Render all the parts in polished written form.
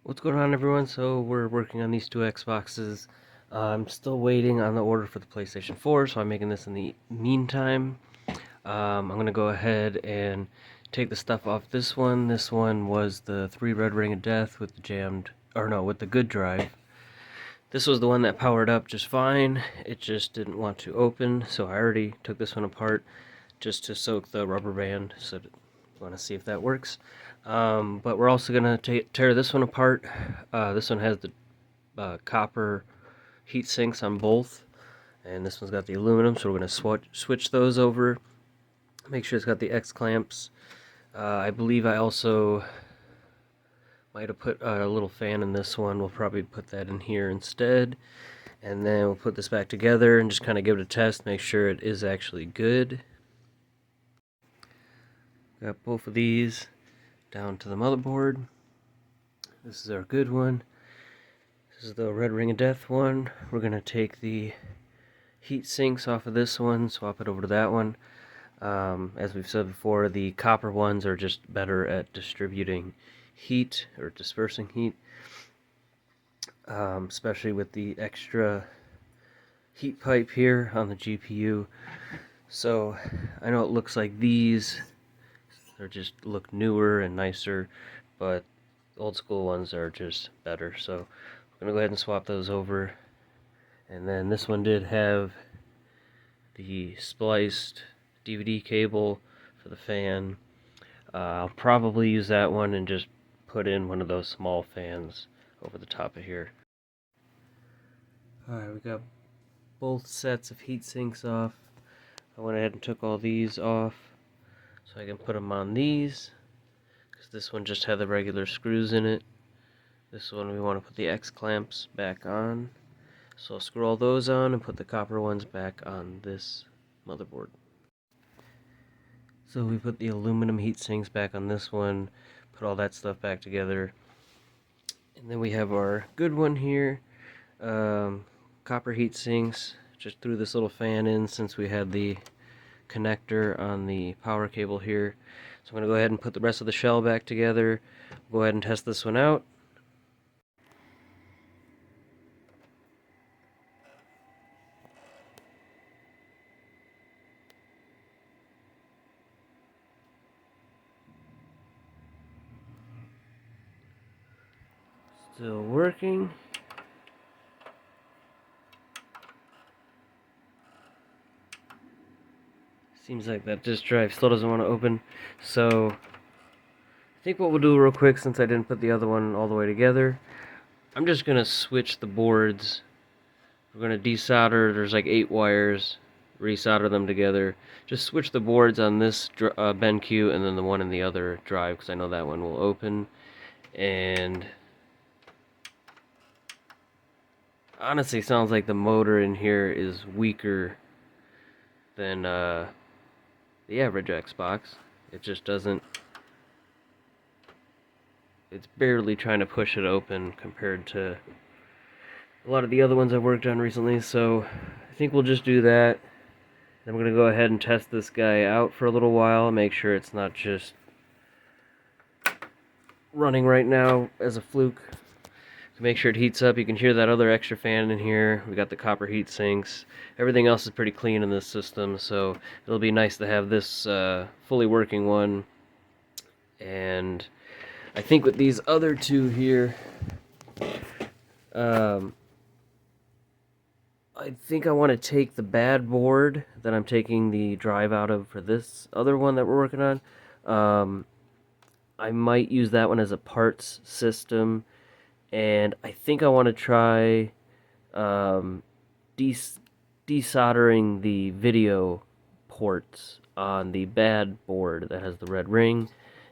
What's going on, everyone? So we're working on these two Xboxes. I'm still waiting on the order for the PlayStation 4, so I'm making this in the meantime. I'm gonna go ahead and take the stuff off this one. This one was the 3 Red Ring of Death with the with the good drive. This was the one that powered up just fine. It just didn't want to open, so I already took this one apart just to soak the rubber band. So I want to see if that works. But we're also gonna tear this one apart. This one has the copper heat sinks on both, and this one's got the aluminum. So we're gonna switch those over. Make sure it's got the X clamps. I believe I also might have put a little fan in this one. We'll probably put that in here instead. And then we'll put this back together and just kind of give it a test, make sure it is actually good. Got both of these down to the motherboard. This is our good one. This is the Red Ring of Death one. We're going to take the heat sinks off of this one, swap it over to that one. As we've said before, the copper ones are just better at distributing heat or dispersing heat, especially with the extra heat pipe here on the GPU. So I know it looks like these just look newer and nicer, but old school ones are just better. So I'm gonna go ahead and swap those over. And then this one did have the spliced DVD cable for the fan. I'll probably use that one and just put in one of those small fans over the top of here. Alright, we got both sets of heat sinks off. I went ahead and took all these off so I can put them on these, because this one just had the regular screws in it. This one we want to put the X clamps back on. So I'll screw all those on and put the copper ones back on this motherboard. So we put the aluminum heat sinks back on this one, put all that stuff back together. And then we have our good one here. Copper heat sinks. Just threw this little fan in since we had the connector on the power cable here. So I'm going to go ahead and put the rest of the shell back together. Go ahead and test this one out. Still working. Seems like that disk drive still doesn't want to open. So I think what we'll do real quick, since I didn't put the other one all the way together, I'm just going to switch the boards. We're going to desolder. There's like 8 wires. Resolder them together. Just switch the boards on this BenQ and then the one in the other drive, because I know that one will open. And honestly, sounds like the motor in here is weaker than the average Xbox. It just doesn't. It's barely trying to push it open compared to a lot of the other ones I've worked on recently. So I think we'll just do that. Then we're going to go ahead and test this guy out for a little while, make sure it's not just running right now as a fluke. To make sure it heats up. You can hear that other extra fan in here. We got the copper heat sinks. Everything else is pretty clean in this system, so it'll be nice to have this fully working one. And I think with these other two here, I think I want to take the bad board that I'm taking the drive out of for this other one that we're working on. I might use that one as a parts system, and I think I want to try desoldering the video ports on the bad board that has the red ring,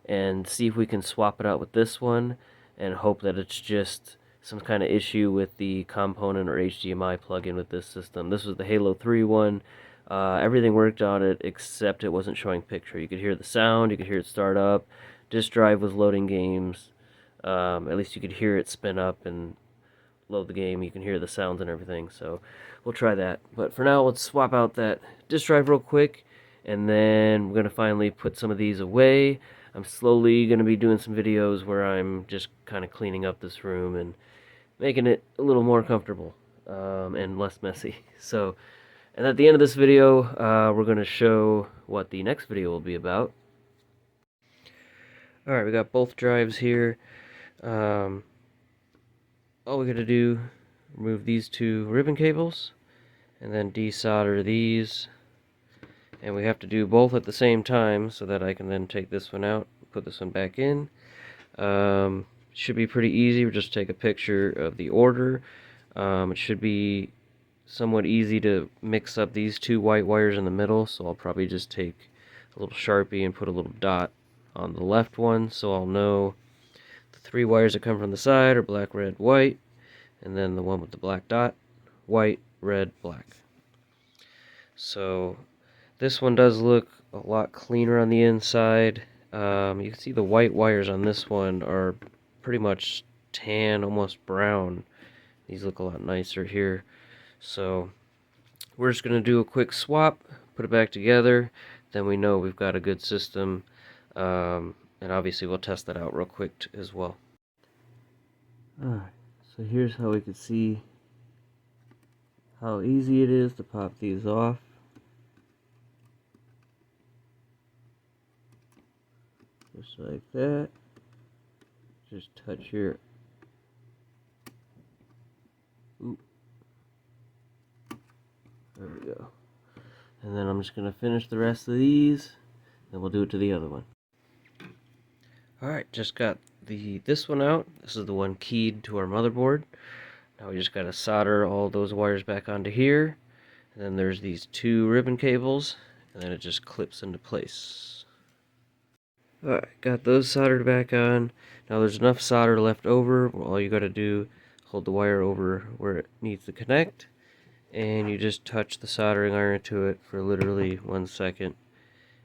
and see if we can swap it out with this one, and hope that it's just some kind of issue with the component or HDMI plug-in with this system. This was the Halo 3 one. Everything worked on it except it wasn't showing picture. You could hear the sound, you could hear it start up. Disk drive was loading games. At least you could hear it spin up and load the game. You can hear the sounds and everything, so we'll try that. But for now, let's swap out that disk drive real quick, and then we're going to finally put some of these away. I'm slowly going to be doing some videos where I'm just kind of cleaning up this room and making it a little more comfortable and less messy. So, and at the end of this video, we're going to show what the next video will be about. Alright, we got both drives here. All we got to do, remove these two ribbon cables, and then desolder these. And we have to do both at the same time so that I can then take this one out, put this one back in. Should be pretty easy. We'll just take a picture of the order. It should be somewhat easy to mix up these two white wires in the middle, so I'll probably just take a little Sharpie and put a little dot on the left one so I'll know the 3 wires that come from the side are black, red, white, and then the one with the black dot, white, red, black. So this one does look a lot cleaner on the inside. You can see the white wires on this one are pretty much tan, almost brown. These look a lot nicer here. So we're just going to do a quick swap, put it back together, then we know we've got a good system. And obviously we'll test that out real quick as well. Alright, so here's how we can see how easy it is to pop these off. Just like that. Just touch your... Oop. There we go. And then I'm just going to finish the rest of these, then we'll do it to the other one. Alright, just got this one out. This is the one keyed to our motherboard. Now we just got to solder all those wires back onto here. And then there's these 2 ribbon cables, and then it just clips into place. Alright, got those soldered back on. Now there's enough solder left over. All you got to do, hold the wire over where it needs to connect, and you just touch the soldering iron to it for literally 1 second,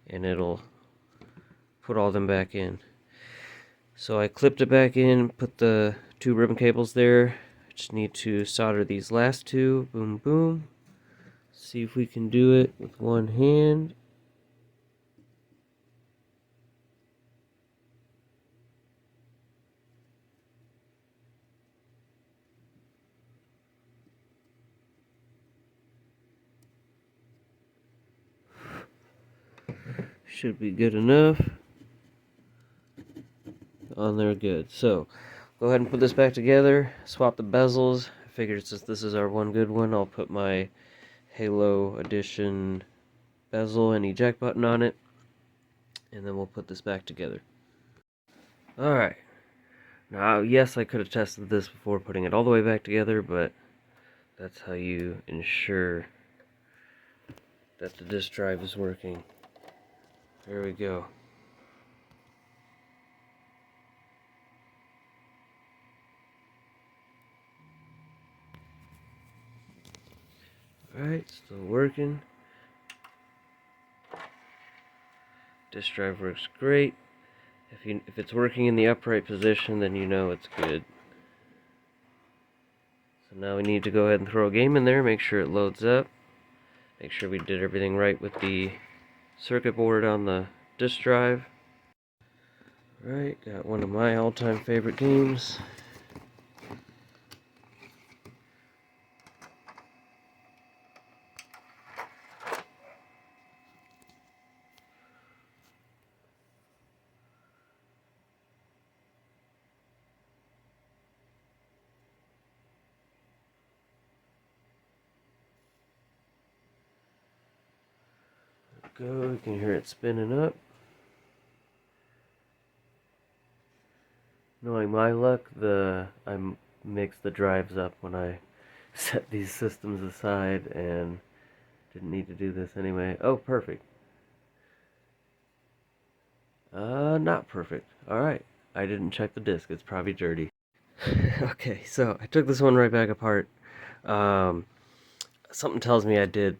and it'll put all them back in. So I clipped it back in, put the 2 ribbon cables there. I just need to solder these last 2. Boom, boom. See if we can do it with one hand. Should be good enough. On there, good. So go ahead and put this back together, swap the bezels. I figured since this is our one good one, I'll put my Halo Edition bezel and eject button on it, and then we'll put this back together. Alright, now yes, I could have tested this before putting it all the way back together, but that's how you ensure that the disk drive is working. There we go. Alright, still working. Disk drive works great. If it's working in the upright position, then you know it's good. So now we need to go ahead and throw a game in there, make sure it loads up. Make sure we did everything right with the circuit board on the disk drive. Alright, got one of my all-time favorite games. Go, you can hear it spinning up. Knowing my luck, I mixed the drives up when I set these systems aside and didn't need to do this anyway. Oh, perfect. Not perfect. Alright, I didn't check the disk, it's probably dirty. Okay, so I took this one right back apart. Something tells me I did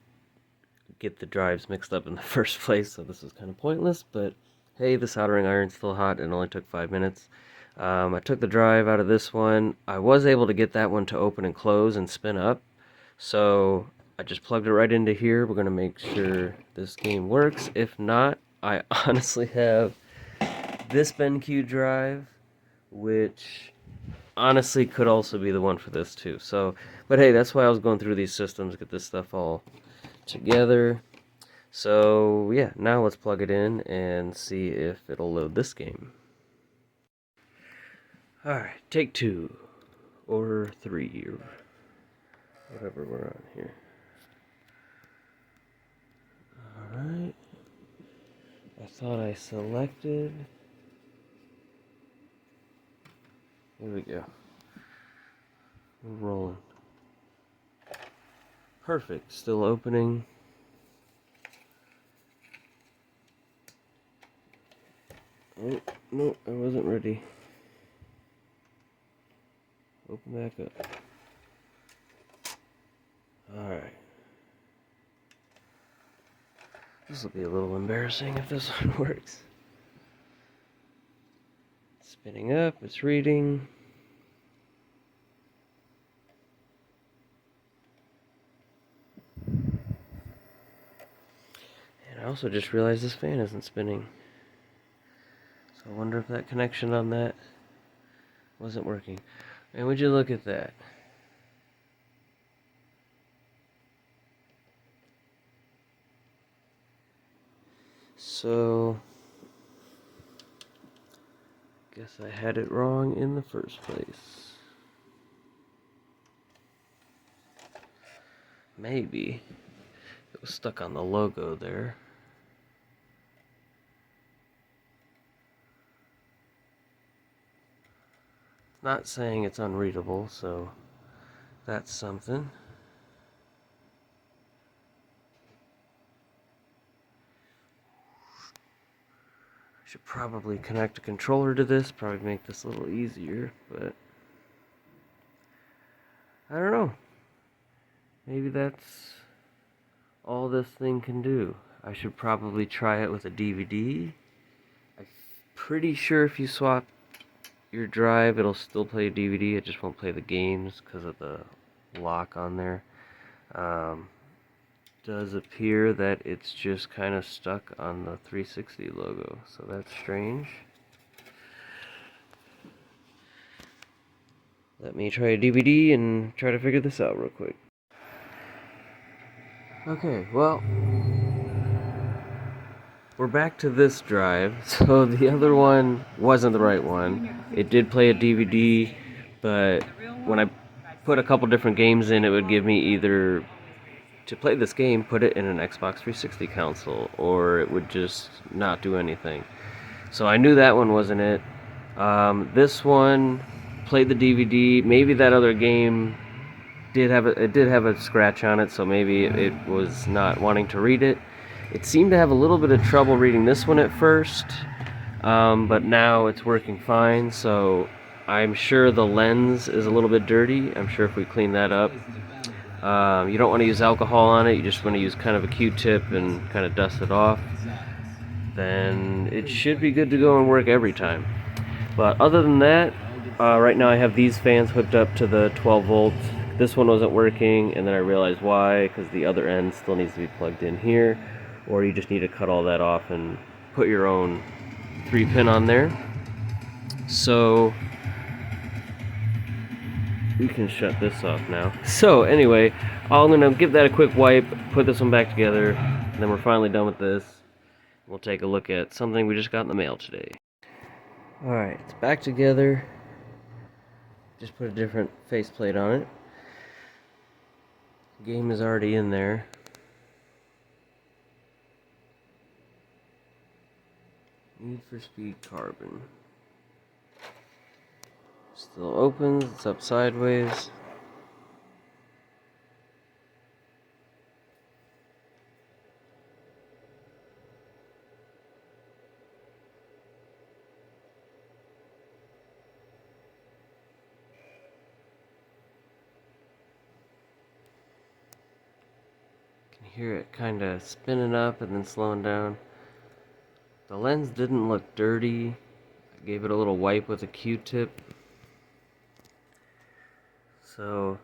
get the drives mixed up in the first place, so this was kind of pointless, but hey, the soldering iron's still hot and it only took 5 minutes. I took the drive out of this one. I was able to get that one to open and close and spin up, so I just plugged it right into here. We're going to make sure this game works. If not, I honestly have this BenQ drive, which honestly could also be the one for this too. So, but hey, that's why I was going through these systems, get this stuff all together. So yeah, now let's plug it in and see if it'll load this game. Alright, take 2, or 3, or whatever we're on here. Alright, I thought I selected. Here we go. We're rolling. Perfect, still opening. Oh, no, I wasn't ready. Open back up. Alright. This will be a little embarrassing if this one works. Spinning up, it's reading. And I also just realized this fan isn't spinning. So I wonder if that connection on that wasn't working. And would you look at that? So, guess I had it wrong in the first place. Maybe it was stuck on the logo there. Not saying it's unreadable, so that's something. Should probably connect a controller to this, probably make this a little easier, but I don't know. Maybe that's all this thing can do. I should probably try it with a DVD. I'm pretty sure if you swap your drive, it'll still play DVD. It just won't play the games because of the lock on there. Does appear that it's just kind of stuck on the 360 logo, so that's strange. Let me try a DVD and try to figure this out real quick. Okay, well, we're back to this drive. So the other one wasn't the right one. It did play a DVD, but when I put a couple different games in, it would give me either to play this game, put it in an Xbox 360 console, or it would just not do anything. So I knew that one wasn't it. This one played the DVD. Maybe that other game did have a scratch on it, so maybe it was not wanting to read it. It seemed to have a little bit of trouble reading this one at first, but now it's working fine. So I'm sure the lens is a little bit dirty. I'm sure if we clean that up, you don't want to use alcohol on it. You just want to use kind of a Q-tip and kind of dust it off. Then it should be good to go and work every time. But other than that, right now I have these fans hooked up to the 12 volt. This one wasn't working, and then I realized why, because the other end still needs to be plugged in here, or you just need to cut all that off and put your own 3-pin on there. So we can shut this off now. So anyway, I'm gonna give that a quick wipe, put this one back together, and then we're finally done with this. We'll take a look at something we just got in the mail today. Alright, it's back together. Just put a different faceplate on it. Game is already in there. Need for Speed Carbon. Still opens, it's up sideways. Hear it kind of spinning up and then slowing down. The lens didn't look dirty. I gave it a little wipe with a Q-tip. So,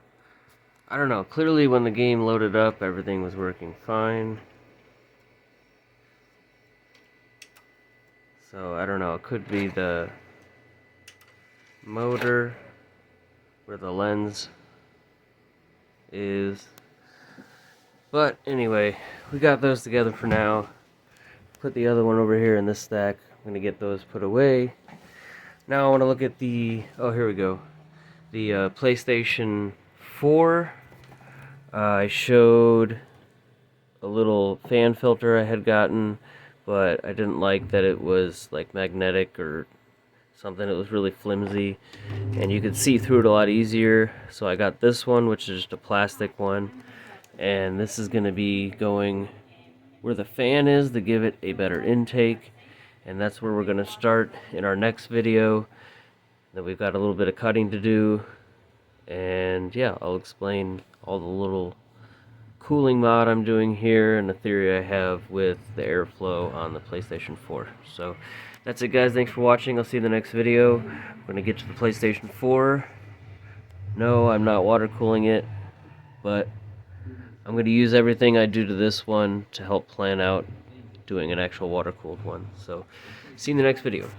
I don't know. Clearly when the game loaded up, everything was working fine. So I don't know, it could be the motor where the lens is. But anyway, we got those together for now. Put the other one over here in this stack. I'm gonna get those put away. Now I want to look at the, oh, here we go. The PlayStation 4. I showed a little fan filter I had gotten, but I didn't like that it was like magnetic or something. It was really flimsy and you could see through it a lot easier. So I got this one, which is just a plastic one, and this is going to be going where the fan is to give it a better intake, and that's where we're going to start in our next video. Then we've got a little bit of cutting to do, and yeah, I'll explain all the little cooling mod I'm doing here and the theory I have with the airflow on the PlayStation 4. So that's it, guys. Thanks for watching. I'll see you in the next video. I'm going to get to the PlayStation 4. No, I'm not water cooling it, but I'm going to use everything I do to this one to help plan out doing an actual water cooled one. So see you in the next video.